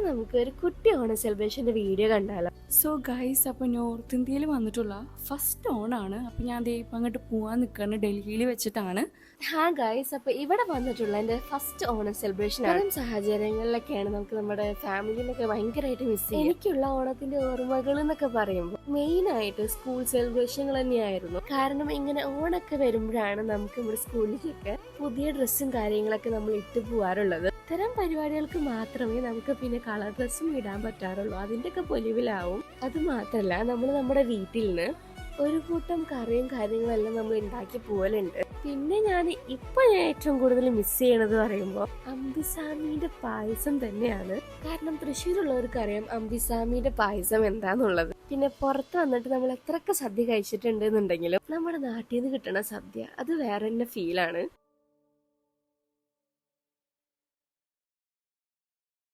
നമുക്ക് ഒരു കുട്ടി ഓണം സെലിബ്രേഷന്റെ വീഡിയോ കണ്ടാലോ? സോ ഗൈസ്, അപ്പോൾ നോർത്ത് ഇന്ത്യയിൽ വന്നിട്ടുള്ള ഫസ്റ്റ് ഓണാണ്. അപ്പോൾ ഞാൻ ദേ ഇപ്പം അങ്ങോട്ട് പോകാൻ നിൽക്കുകയാണ്, ഡൽഹിയിൽ വെച്ചിട്ടാണ്. ഗൈസ്, അപ്പൊ ഇവിടെ വന്നിട്ടുള്ള എന്റെ ഫസ്റ്റ് ഓണം സെലിബ്രേഷൻ ആണ്. സാഹചര്യങ്ങളിലൊക്കെയാണ് നമുക്ക് നമ്മുടെ ഫാമിലിനൊക്കെ ഭയങ്കരമായിട്ട് മിസ് ചെയ്യും. എനിക്കുള്ള ഓണത്തിന്റെ ഓർമ്മകൾ എന്നൊക്കെ പറയുമ്പോൾ മെയിൻ ആയിട്ട് സ്കൂൾ സെലിബ്രേഷനുകൾ തന്നെയായിരുന്നു. കാരണം ഇങ്ങനെ ഓണൊക്കെ വരുമ്പോഴാണ് നമുക്ക് നമ്മുടെ സ്കൂളിലേക്കൊക്കെ പുതിയ ഡ്രസ്സും കാര്യങ്ങളൊക്കെ നമ്മൾ ഇട്ട് പോകാറുള്ളത്. ഇത്തരം പരിപാടികൾക്ക് മാത്രമേ നമുക്ക് പിന്നെ കളർ ഡ്രസ്സും ഇടാൻ പറ്റാറുള്ളൂ. അതിന്റെ ഒക്കെ പൊലിവിലാവും. അത് മാത്രല്ല, നമ്മൾ നമ്മുടെ വീട്ടിൽ നിന്ന് ഒരു കൂട്ടം കറിയും കാര്യങ്ങളെല്ലാം നമ്മൾ ഉണ്ടാക്കി പോകലുണ്ട്. പിന്നെ ഞാൻ ഏറ്റവും കൂടുതൽ മിസ് ചെയ്യണത് പറയുമ്പോൾ അമ്പിസാമിന്റെ പായസം തന്നെയാണ്. കാരണം തൃശ്ശൂരുള്ളവർക്ക് അറിയാം അമ്പിസാമിന്റെ പായസം എന്താന്നുള്ളത്. പിന്നെ പുറത്ത് വന്നിട്ട് നമ്മൾ എത്രയൊക്കെ സദ്യ കഴിച്ചിട്ടുണ്ട് എന്നുണ്ടെങ്കിലും നമ്മുടെ നാട്ടിൽ നിന്ന് കിട്ടുന്ന സദ്യ അത് വേറെ തന്നെ ഫീലാണ്.